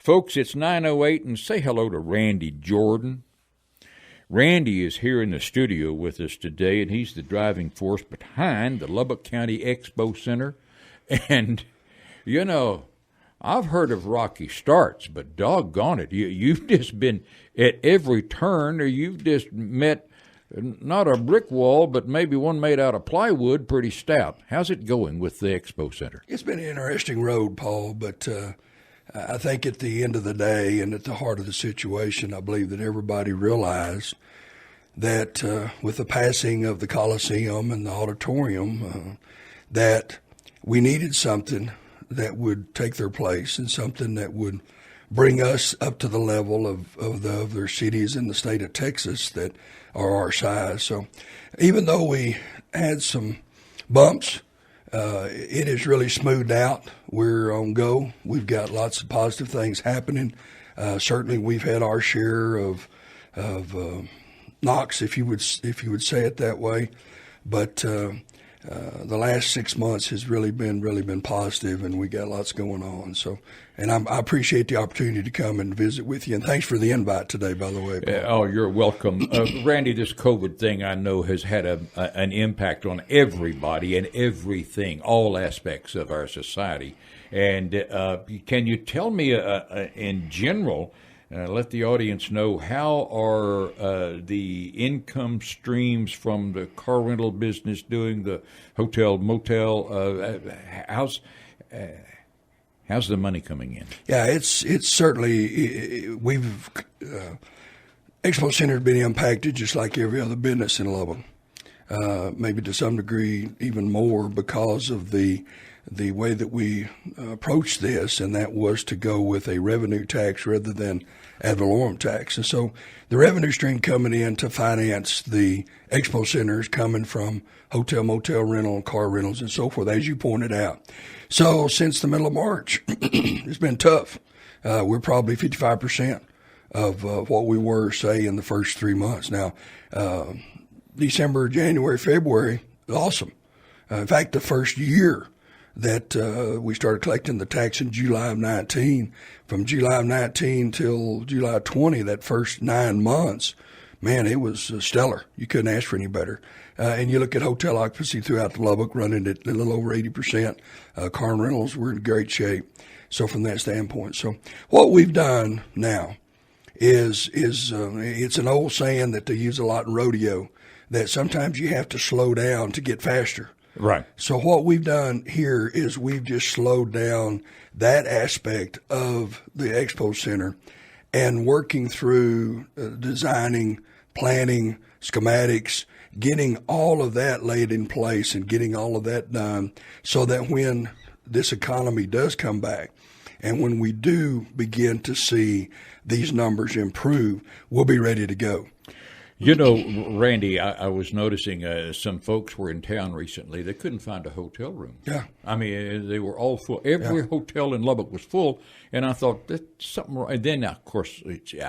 Folks, it's 9:08, and say hello to Randy Jordan. Randy is here in the studio with us today, and he's the driving force behind the Lubbock County Expo Center. And, you know, I've heard of rocky starts, but doggone it, you've just been at every turn, or you've just met not a brick wall, but maybe one made out of plywood, pretty stout. How's it going with the Expo Center? It's been an interesting road, Paul, but I think at the end of the day and at the heart of the situation, I believe that everybody realized that with the passing of the Coliseum and the auditorium, that we needed something that would take their place and something that would bring us up to the level of the other cities in the state of Texas that are our size. So even though we had some bumps, it is really smoothed out. We're on go. We've got lots of positive things happening. Certainly, we've had our share of knocks, if you would say it that way. But the last 6 months has really been positive, and we got lots going on. So, and I appreciate the opportunity to come and visit with you. And thanks for the invite today, by the way, Paul. You're welcome. Randy, this COVID thing I know has had an impact on everybody and everything, all aspects of our society. And can you tell me in general, let the audience know, how are the income streams from the car rental business doing, the hotel, motel? How's the money coming in? Yeah, it's certainly, Expo Center has been impacted just like every other business in Lubbock. Maybe to some degree even more because of the way that we approached this, and that was to go with a revenue tax rather than ad valorem tax. And so the revenue stream coming in to finance the Expo Center is coming from hotel, motel rental, car rentals, and so forth, as you pointed out. So since the middle of March, it's been tough. We're probably 55% of what we were, say, in the first 3 months. Now, December, January, February, awesome. In fact, the first year that we started collecting the tax in July of 19, from July of 19 till July 20, that first 9 months, man, it was stellar. You couldn't ask for any better. And you look at hotel occupancy throughout the Lubbock, running at a little over 80%. Car and rentals, we're in great shape. So from that standpoint, so what we've done now is it's an old saying that they use a lot in rodeo, that sometimes you have to slow down to get faster. Right. So what we've done here is we've just slowed down that aspect of the Expo Center and working through designing, planning, schematics, getting all of that laid in place and getting all of that done so that when this economy does come back and when we do begin to see these numbers improve, we'll be ready to go. You know, Randy, I was noticing some folks were in town recently. They couldn't find a hotel room. Yeah. I mean, they were all full. Every hotel in Lubbock was full, and I thought, that's something wrong. And then, of course,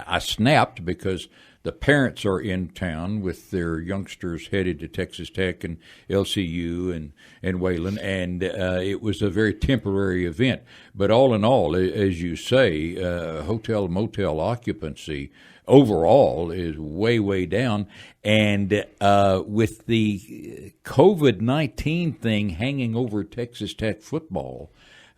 I snapped because the parents are in town with their youngsters headed to Texas Tech and LCU and Wayland, and it was a very temporary event. But all in all, as you say, hotel, motel occupancy overall is way, way down. And with the COVID-19 thing hanging over Texas Tech football,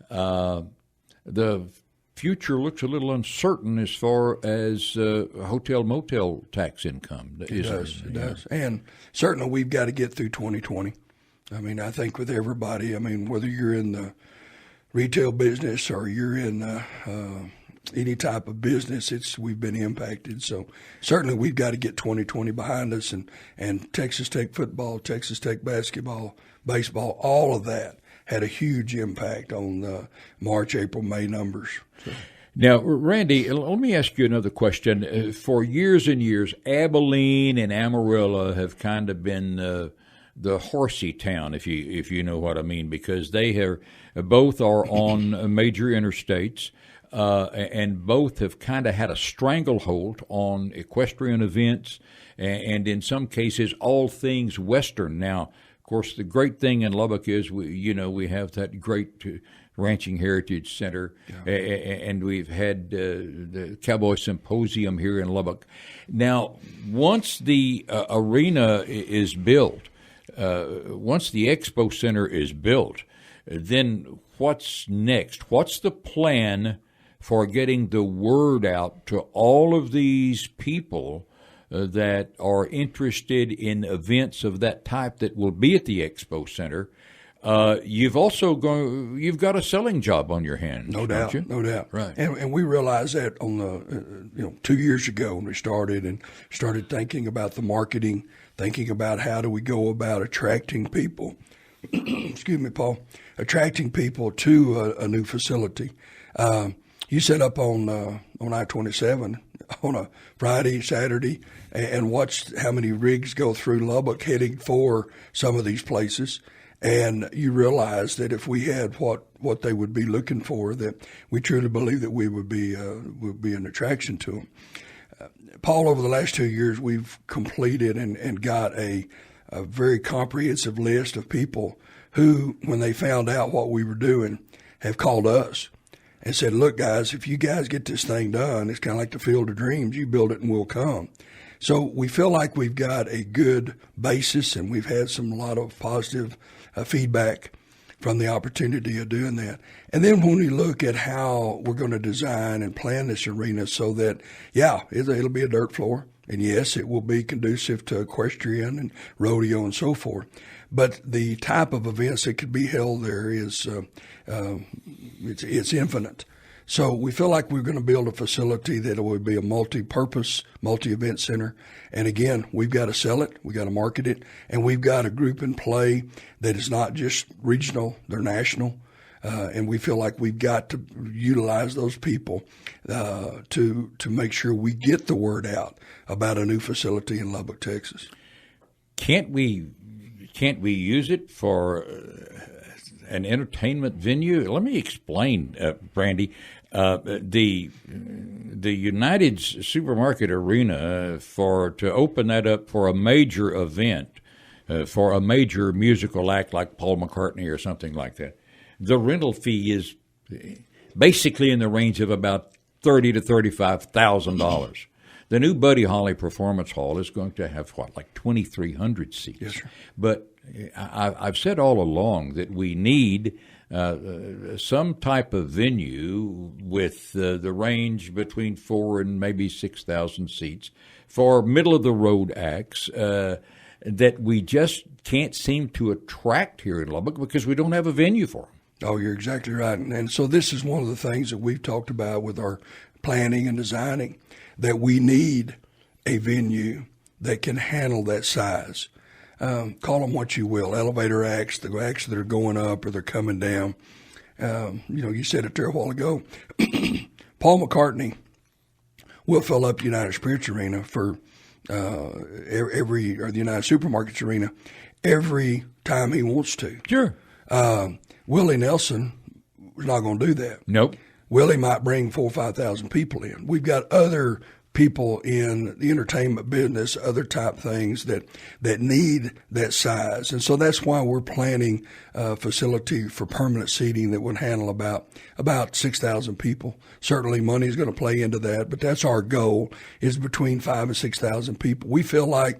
the future looks a little uncertain as far as hotel, motel tax income. It does. And certainly we've got to get through 2020. I mean, I think with everybody, I mean, whether you're in the retail business or you're in any type of business, we've been impacted. So certainly we've got to get 2020 behind us, and Texas Tech football, Texas Tech basketball, baseball, all of that had a huge impact on the March, April, May numbers. So. Now, Randy, let me ask you another question. For years and years, Abilene and Amarillo have kind of been the horsey town, if you know what I mean, because they both are on major interstates. And both have kind of had a stranglehold on equestrian events and in some cases all things Western. Now, of course, the great thing in Lubbock is we have that great Ranching Heritage Center, and we've had the Cowboy Symposium here in Lubbock. Now, once the arena is built, once the Expo Center is built, then what's next? What's the plan for getting the word out to all of these people that are interested in events of that type that will be at the Expo Center? You've got a selling job on your hands. No doubt, no doubt. Right. And we realized that on the 2 years ago when we started thinking about the marketing, thinking about how do we go about attracting people. Excuse me, Paul. Attracting people to a new facility. You set up on I-27 on a Friday, Saturday, and watched how many rigs go through Lubbock heading for some of these places. And you realize that if we had what they would be looking for, that we truly believe that we would be an attraction to them. Paul, over the last 2 years, we've completed and got a very comprehensive list of people who, when they found out what we were doing, have called us and said, look, guys, if you guys get this thing done, it's kind of like the Field of Dreams. You build it and we'll come. So we feel like we've got a good basis, and we've had a lot of positive feedback from the opportunity of doing that. And then when we look at how we're going to design and plan this arena so that, it'll be a dirt floor. And yes, it will be conducive to equestrian and rodeo and so forth. But the type of events that could be held there is it's infinite. So we feel like we're going to build a facility that will be a multi-purpose, multi-event center. And again, we've got to sell it, we've got to market it, and we've got a group in play that is not just regional, they're national. And we feel like we've got to utilize those people to make sure we get the word out about a new facility in Lubbock, Texas. Can't we use it for an entertainment venue? Let me explain, Brandy. The United Supermarket Arena, to open that up for a major event, for a major musical act like Paul McCartney or something like that, the rental fee is basically in the range of about $30,000 to $35,000. The new Buddy Holly Performance Hall is going to have, like 2,300 seats. Yes, sir. But I've said all along that we need some type of venue with the range between 4,000 and maybe 6,000 seats for middle-of-the-road acts that we just can't seem to attract here in Lubbock because we don't have a venue for them. Oh, you're exactly right. And so this is one of the things that we've talked about with our planning and designing, that we need a venue that can handle that size. Call them what you will, elevator acts, the acts that are going up or they're coming down. You said it there a while ago. Paul McCartney will fill up the United Spirits Arena for or the United Supermarkets Arena every time he wants to. Sure. Willie Nelson is not going to do that. Nope. Willie might bring 4,000 or 5,000 people in. We've got other people in the entertainment business, other type things that need that size. And so that's why we're planning a facility for permanent seating that would handle about 6,000 people. Certainly money is going to play into that, but that's our goal, is between 5,000 and 6,000 people. We feel like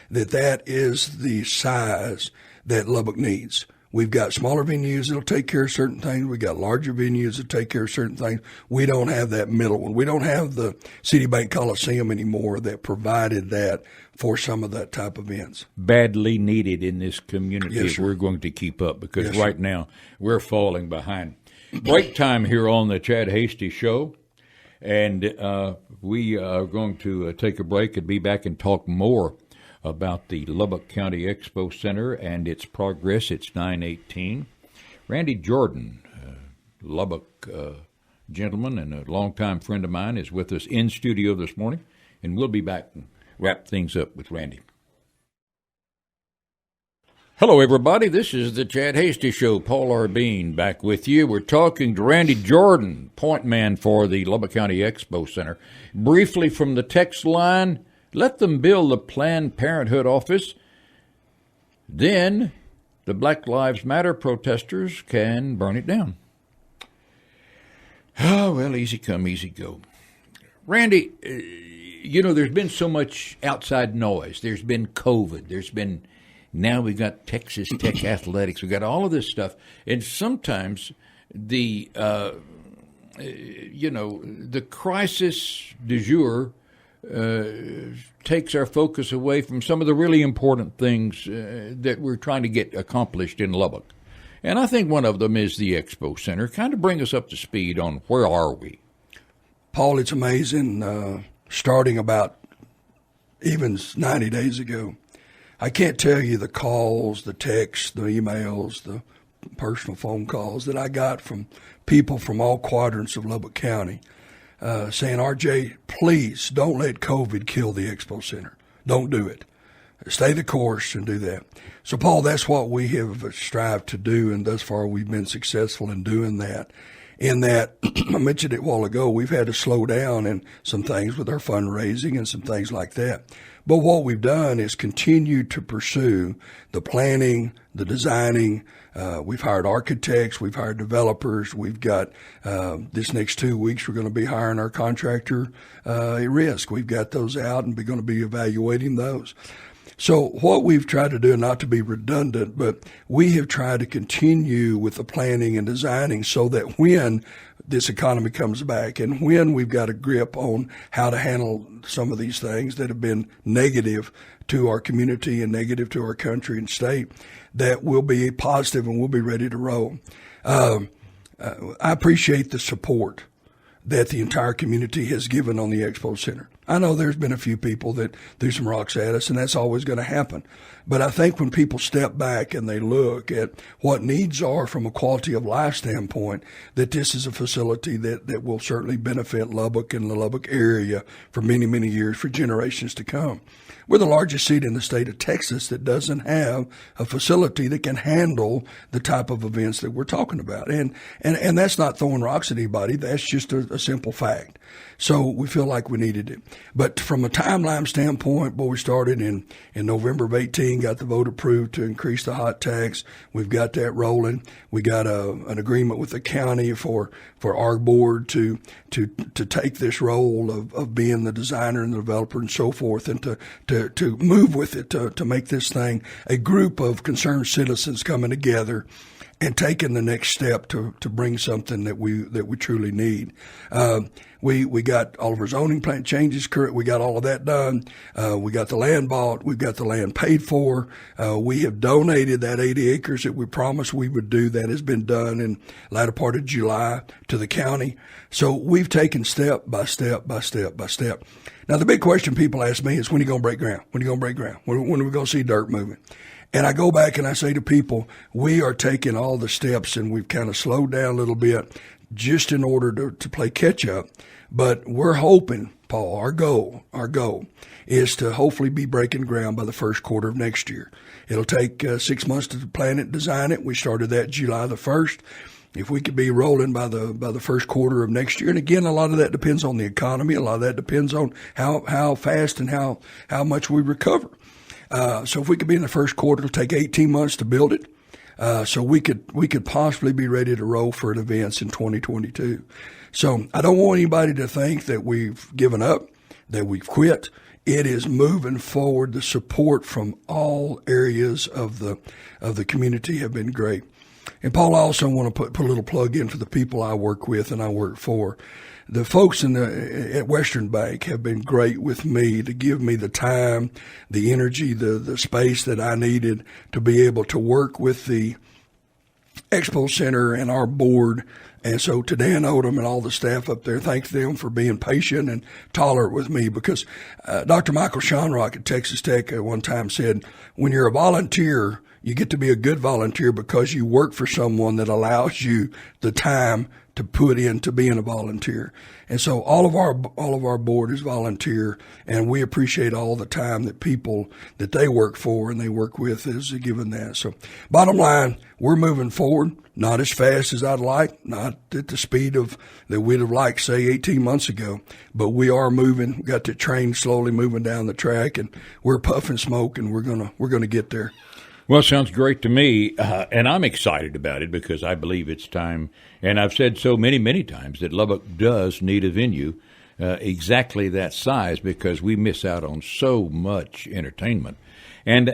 that is the size that Lubbock needs. We've got smaller venues that'll take care of certain things. We've got larger venues that take care of certain things. We don't have that middle one. We don't have the Citibank Coliseum anymore that provided that for some of that type of events. Badly needed in this community Yes, if sir. we're going to keep up, because Yes, right sir. now we're falling behind. Break time here on the Chad Hasty Show, and we are going to take a break and be back and talk more about the Lubbock County Expo Center and its progress. It's 9:18. Randy Jordan, Lubbock gentleman and a longtime friend of mine, is with us in studio this morning, and we'll be back and wrap things up with Randy. Hello, everybody. This is the Chad Hasty Show. Paul R. Beane back with you. We're talking to Randy Jordan, point man for the Lubbock County Expo Center. Briefly from the text line, let them build the Planned Parenthood office. Then the Black Lives Matter protesters can burn it down. Oh, well, easy come, easy go. Randy, there's been so much outside noise. There's been COVID. Now we've got Texas Tech Athletics. We've got all of this stuff. And sometimes the crisis du jour takes our focus away from some of the really important things that we're trying to get accomplished in Lubbock. And I think one of them is the Expo Center. Kind of bring us up to speed on where are we? Paul, it's amazing. Starting about even 90 days ago, I can't tell you the calls, the texts, the emails, the personal phone calls that I got from people from all quadrants of Lubbock County saying, RJ, please don't let COVID kill the Expo Center. Don't do it. Stay the course and do that. So, Paul, that's what we have strived to do, and thus far we've been successful in doing that. In that, I mentioned it a while ago, we've had to slow down in some things with our fundraising and some things like that. But what we've done is continue to pursue the planning, the designing. We've hired architects, we've hired developers. We've got this next 2 weeks we're going to be hiring our contractor at risk. We've got those out and we're going to be evaluating those. So what we've tried to do, not to be redundant, but we have tried to continue with the planning and designing so that when this economy comes back and when we've got a grip on how to handle some of these things that have been negative to our community and negative to our country and state, that we'll be positive and we'll be ready to roll. I appreciate the support that the entire community has given on the Expo Center. I know there's been a few people that threw some rocks at us, and that's always going to happen. But I think when people step back and they look at what needs are from a quality of life standpoint, that this is a facility that will certainly benefit Lubbock and the Lubbock area for many, many years, for generations to come. We're the largest city in the state of Texas that doesn't have a facility that can handle the type of events that we're talking about. And that's not throwing rocks at anybody. That's just a simple fact. So we feel like we needed it. But from a timeline standpoint, we started in November of 18, got the vote approved to increase the hot tax. We've got that rolling. We got an agreement with the county for our board to take this role of being the designer and the developer and so forth, and to move with it, to make this thing a group of concerned citizens coming together and taking the next step to bring something that we truly need. We got all of our zoning plan changes correct. We got all of that done. We got the land bought. We've got the land paid for. We have donated that 80 acres that we promised we would do. That has been done in the latter part of July to the county. So we've taken step by step by step by step. Now, the big question people ask me is, when are you going to break ground? When are you going to break ground? When are we going to see dirt moving? And I go back and I say to people, we are taking all the steps, and we've kind of slowed down a little bit just in order to play catch up. But we're hoping, Paul, our goal is to hopefully be breaking ground by the first quarter of next year. It'll take 6 months to plan it, design it. We started that July the 1st. If we could be rolling by the first quarter of next year, and again, a lot of that depends on the economy. A lot of that depends on how fast and how much we recover. So if we could be in the first quarter, it'll take 18 months to build it. So we could possibly be ready to roll for events in 2022. So I don't want anybody to think that we've given up, that we've quit. It is moving forward. The support from all areas of the community have been great. And Paul, I also want to put a little plug in for the people I work with and I work for. The folks at Western Bank have been great with me to give me the time, the energy, the space that I needed to be able to work with the Expo Center and our board. And so to Dan Odom and all the staff up there, thank them for being patient and tolerant with me, because Dr. Michael Shonrock at Texas Tech at one time said, when you're a volunteer, you get to be a good volunteer because you work for someone that allows you the time to put into being a volunteer. And so all of our board is volunteer, and we appreciate all the time that people that they work for and they work with is given that. So bottom line, we're moving forward, not as fast as I'd like, not at the speed of that we'd have liked, say, 18 months ago, but we are moving. We got the train slowly moving down the track, and we're puffing smoke, and we're gonna get there. Well, sounds great to me, and I'm excited about it because I believe it's time, and I've said so many times that Lubbock does need a venue exactly that size because we miss out on so much entertainment. And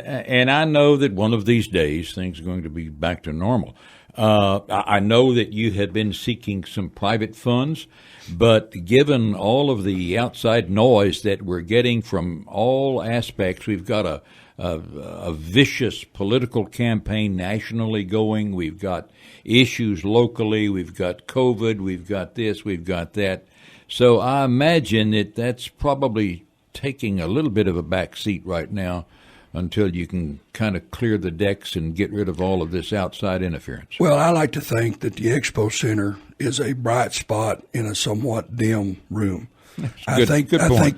I know that one of these days things are going to be back to normal. I know that you have been seeking some private funds, but given all of the outside noise that we're getting from all aspects, we've got a vicious political campaign nationally going. We've got issues locally. We've got COVID. We've got this. We've got that. So I imagine that that's probably taking a little bit of a back seat right now until you can kind of clear the decks and get rid of all of this outside interference. Well, I like to think that the Expo Center is a bright spot in a somewhat dim room. I think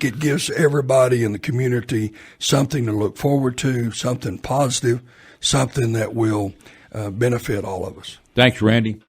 it gives everybody in the community something to look forward to, something positive, something that will benefit all of us. Thanks, Randy.